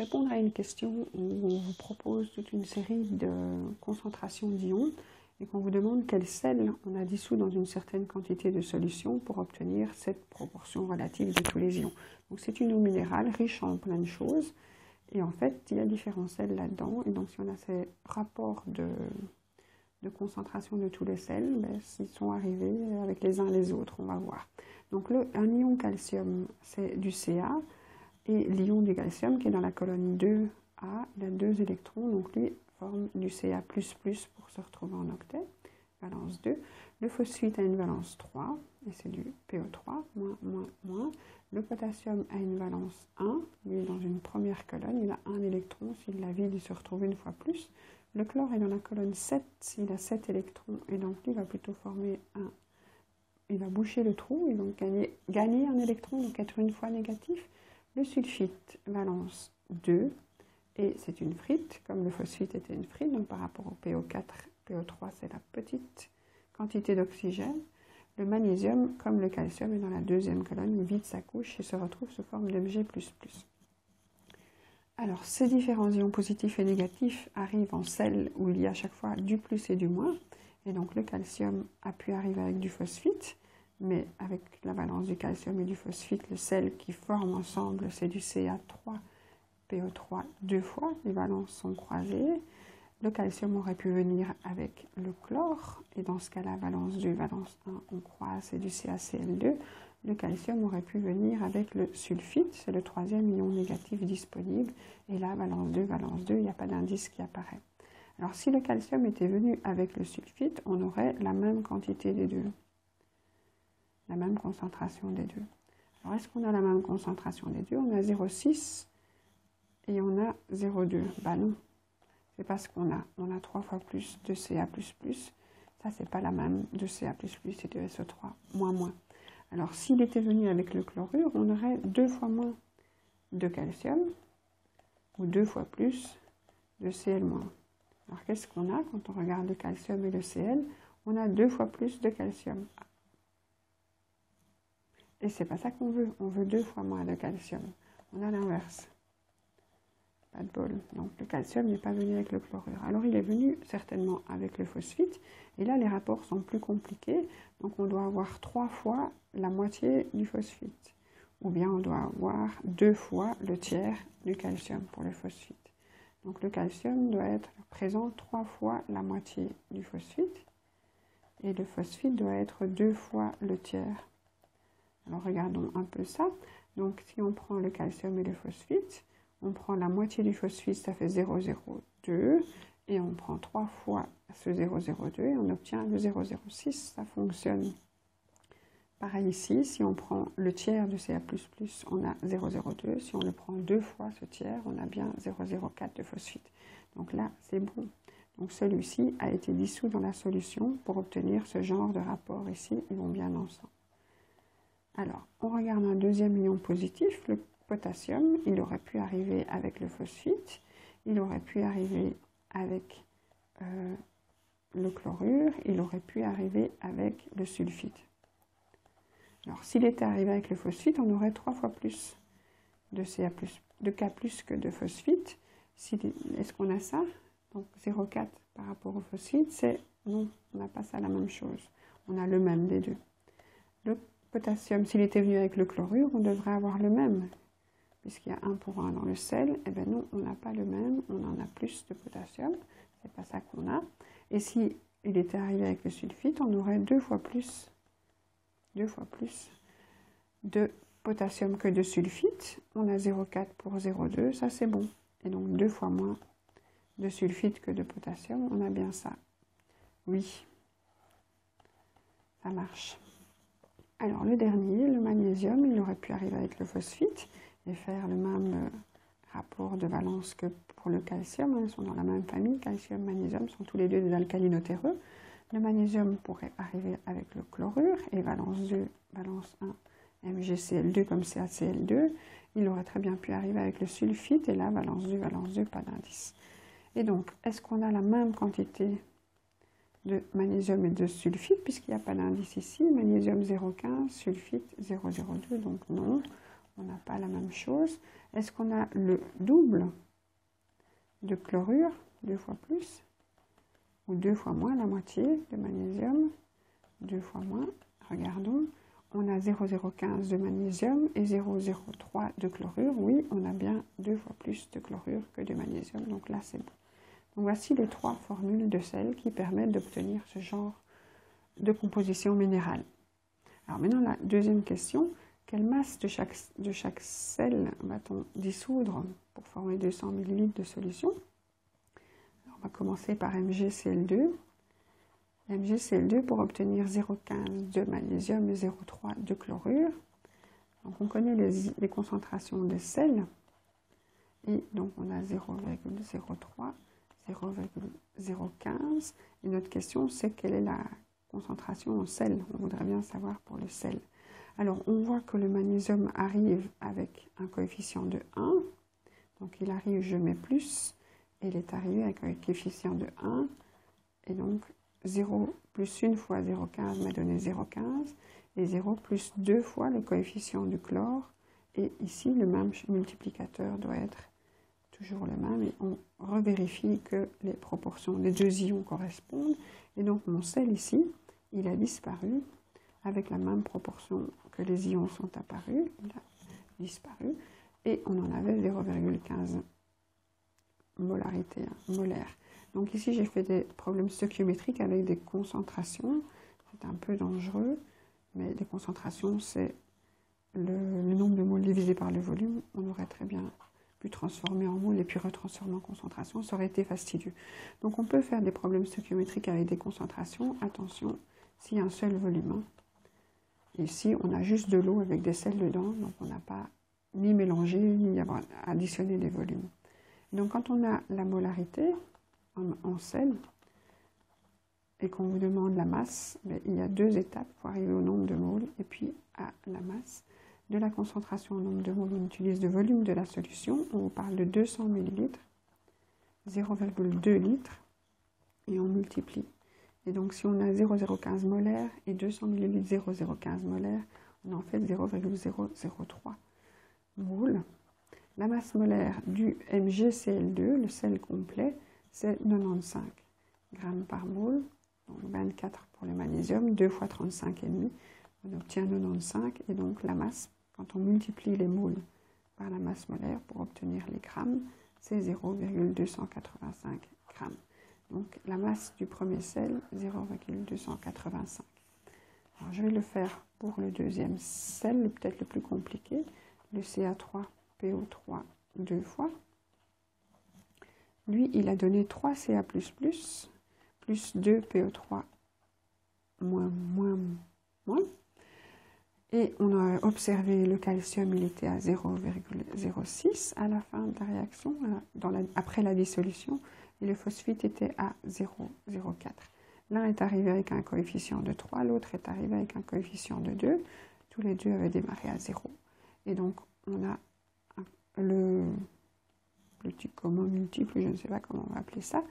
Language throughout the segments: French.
répondre à une question où on vous propose toute une série de concentrations d'ions et qu'on vous demande quel sel on a dissous dans une certaine quantité de solution pour obtenir cette proportion relative de tous les ions. Donc c'est une eau minérale riche en plein de choses et en fait il y a différents sels là-dedans et donc si on a ces rapports de concentration de tous les sels, ben, s'ils sont arrivés avec les uns les autres, on va voir. Donc un ion calcium c'est du Ca. Et l'ion du calcium qui est dans la colonne 2A, il a 2 électrons, donc lui forme du Ca++ pour se retrouver en octet, valence 2. Le phosphite a une valence 3, et c'est du PO3, moins. Le potassium a une valence 1, lui est dans une première colonne, il a 1 électron, s'il la vide, il se retrouve une fois plus. Le chlore est dans la colonne 7, s'il a 7 électrons, et donc lui va plutôt former il va boucher le trou, et donc gagner un électron, donc être une fois négatif. Le sulfite, valence 2, et c'est une frite, comme le phosphite était une frite, donc par rapport au PO4, PO3 c'est la petite quantité d'oxygène. Le magnésium, comme le calcium, est dans la deuxième colonne, il vide sa couche et se retrouve sous forme de Mg++. Alors, ces différents ions positifs et négatifs arrivent en sel où il y a à chaque fois du plus et du moins, et donc le calcium a pu arriver avec du phosphite, mais avec la valence du calcium et du phosphite, le sel qui forment ensemble, c'est du Ca3, PO3 deux fois, les valences sont croisées. Le calcium aurait pu venir avec le chlore, et dans ce cas-là, valence 2, valence 1, on croise, c'est du CaCl2. Le calcium aurait pu venir avec le sulfite, c'est le troisième ion négatif disponible, et là, valence 2, il n'y a pas d'indice qui apparaît. Alors, si le calcium était venu avec le sulfite, on aurait la même quantité des deux. La même concentration des deux. Alors, est-ce qu'on a la même concentration des deux? On a 0,6 et on a 0,2. Ben non, c'est parce qu'on a 3 fois plus de Ca++. Ça, c'est pas la même de Ca++ et de SO3, moins. Alors, s'il était venu avec le chlorure, on aurait 2 fois moins de calcium ou 2 fois plus de Cl-. Alors, qu'est-ce qu'on a quand on regarde le calcium et le Cl? On a 2 fois plus de calcium. Et c'est pas ça qu'on veut. On veut 2 fois moins de calcium. On a l'inverse. Pas de bol. Donc le calcium n'est pas venu avec le chlorure. Alors il est venu certainement avec le phosphite. Et là, les rapports sont plus compliqués. Donc on doit avoir 3 fois la moitié du phosphite. Ou bien on doit avoir 2 fois le tiers du calcium pour le phosphite. Donc le calcium doit être présent 3 fois la moitié du phosphite. Et le phosphite doit être 2 fois le tiers. Alors regardons un peu ça. Donc si on prend le calcium et le phosphite, on prend la moitié du phosphite, ça fait 0,02, et on prend 3 fois ce 0,02 et on obtient le 0,06, ça fonctionne. Pareil ici, si on prend le tiers de Ca++, on a 0,02, si on le prend 2 fois ce tiers, on a bien 0,04 de phosphite. Donc là, c'est bon. Donc celui-ci a été dissous dans la solution pour obtenir ce genre de rapport ici, ils vont bien ensemble. Alors, on regarde un deuxième ion positif, le potassium, il aurait pu arriver avec le phosphite, il aurait pu arriver avec le chlorure, il aurait pu arriver avec le sulfite. Alors, s'il était arrivé avec le phosphite, on aurait 3 fois plus de K+ que de phosphite. Est-ce qu'on a ça? Donc, 0,4 par rapport au phosphite, c'est non, on n'a pas ça la même chose. On a le même des deux. Le potassium, s'il était venu avec le chlorure, on devrait avoir le même. Puisqu'il y a 1 pour 1 dans le sel, eh bien non, on n'a pas le même, on en a plus de potassium, c'est pas ça qu'on a. Et si il était arrivé avec le sulfite, on aurait 2 fois plus de potassium que de sulfite. On a 0,4 pour 0,2, ça c'est bon. Et donc 2 fois moins de sulfite que de potassium, on a bien ça. Oui, ça marche. Alors le dernier, le magnésium, il aurait pu arriver avec le phosphite et faire le même rapport de valence que pour le calcium. Ils sont dans la même famille, calcium, magnésium, sont tous les deux des alcalinotéreux. Le magnésium pourrait arriver avec le chlorure et valence 2, valence 1, MgCl2 comme CaCl2. Il aurait très bien pu arriver avec le sulfite et là, valence 2, pas d'indice. Et donc, est-ce qu'on a la même quantité de magnésium et de sulfite, puisqu'il n'y a pas d'indice ici, magnésium 0,15, sulfite 0,02, donc non, on n'a pas la même chose. Est-ce qu'on a le double de chlorure, 2 fois plus, ou 2 fois moins, la moitié de magnésium, 2 fois moins. Regardons, on a 0,015 de magnésium et 0,03 de chlorure. Oui, on a bien 2 fois plus de chlorure que de magnésium, donc là c'est bon. Donc voici les 3 formules de sel qui permettent d'obtenir ce genre de composition minérale. Alors maintenant la deuxième question, quelle masse de chaque sel va-t-on dissoudre pour former 200 ml de solution? Alors, on va commencer par MgCl2. MgCl2 pour obtenir 0,15 de magnésium et 0,3 de chlorure. Donc on connaît les concentrations de sel. Et donc on a 0,03, 0,015. Et notre question c'est quelle est la concentration en sel? On voudrait bien savoir pour le sel. Alors on voit que le magnésium arrive avec un coefficient de 1. Donc il arrive, je mets plus, et il est arrivé avec un coefficient de 1. Et donc 0 plus 1 fois 0,15 m'a donné 0,15. Et 0 plus 2 fois le coefficient du chlore. Et ici, le même multiplicateur doit être toujours le même. Et on revérifie que les proportions des deux ions correspondent. Et donc mon sel ici, il a disparu avec la même proportion que les ions sont apparus. Il a disparu. Et on en avait 0,15 molarité, molaire. Donc ici, j'ai fait des problèmes stoichiométriques avec des concentrations. C'est un peu dangereux, mais les concentrations, c'est le nombre de moles divisé par le volume. On aurait très bien pu transformer en moles et puis retransformer en concentration. Ça aurait été fastidieux. Donc on peut faire des problèmes stoichiométriques avec des concentrations. Attention, s'il y a un seul volume. Ici, on a juste de l'eau avec des sels dedans, donc on n'a pas ni mélangé, ni additionné des volumes. Donc quand on a la molarité en sel et qu'on vous demande la masse, il y a 2 étapes pour arriver au nombre de moles et puis à la masse. De la concentration au nombre de moles, on utilise le volume de la solution. On vous parle de 200 ml, 0,2 litres, et on multiplie. Et donc si on a 0,015 molaire et 200 ml 0,015 molaire, on en fait 0,003 moles. La masse molaire du MgCl2, le sel complet, c'est 95 grammes par mole, donc 24 pour le magnésium, 2 fois 35,5, on obtient 95, et donc la masse, quand on multiplie les moles par la masse molaire pour obtenir les grammes, c'est 0,285 grammes. Donc la masse du premier sel, 0,285. Alors je vais le faire pour le deuxième sel, peut-être le plus compliqué, le Ca3PO3 2 fois. Lui, il a donné 3 Ca++, plus 2 PO3 moins. Et on a observé le calcium, il était à 0,06 à la fin de la réaction, après la dissolution, et le phosphite était à 0,04. L'un est arrivé avec un coefficient de 3, l'autre est arrivé avec un coefficient de 2. Tous les deux avaient démarré à 0. Et donc, on a le petit commun multiple, je ne sais pas comment on va appeler ça,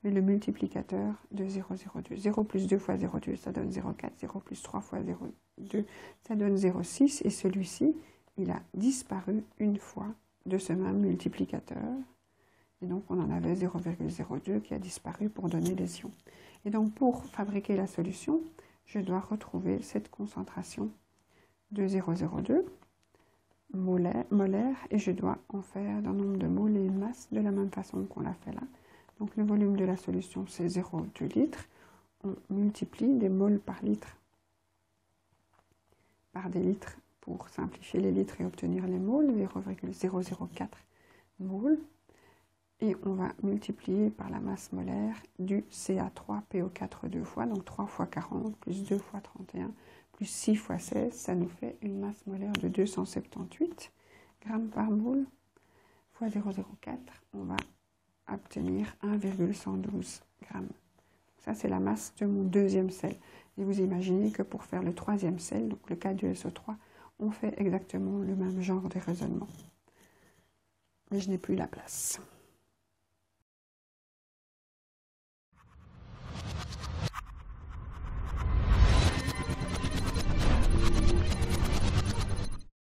mais le multiplicateur de 0,02. 0 plus 2 fois 0,2, ça donne 0,4. 0 plus 3 fois 0,2, ça donne 0,6. Et celui-ci, il a disparu une fois de ce même multiplicateur. Et donc, on en avait 0,02 qui a disparu pour donner les ions. Et donc, pour fabriquer la solution, je dois retrouver cette concentration de 0,02 molaire et je dois en faire d'un nombre de moles et une masse de la même façon qu'on l'a fait là. Donc, le volume de la solution, c'est 0,2 litres. On multiplie des moles par litre par des litres pour simplifier les litres et obtenir les moles, 0,004 moles. Et on va multiplier par la masse molaire du Ca3PO4 deux fois, donc 3 fois 40 plus 2 fois 31 plus 6 fois 16, ça nous fait une masse molaire de 278 grammes par mole fois 0,04, on va obtenir 1,112 grammes. Ça, c'est la masse de mon deuxième sel. Et vous imaginez que pour faire le troisième sel, donc le K2SO3, on fait exactement le même genre de raisonnement. Mais je n'ai plus la place.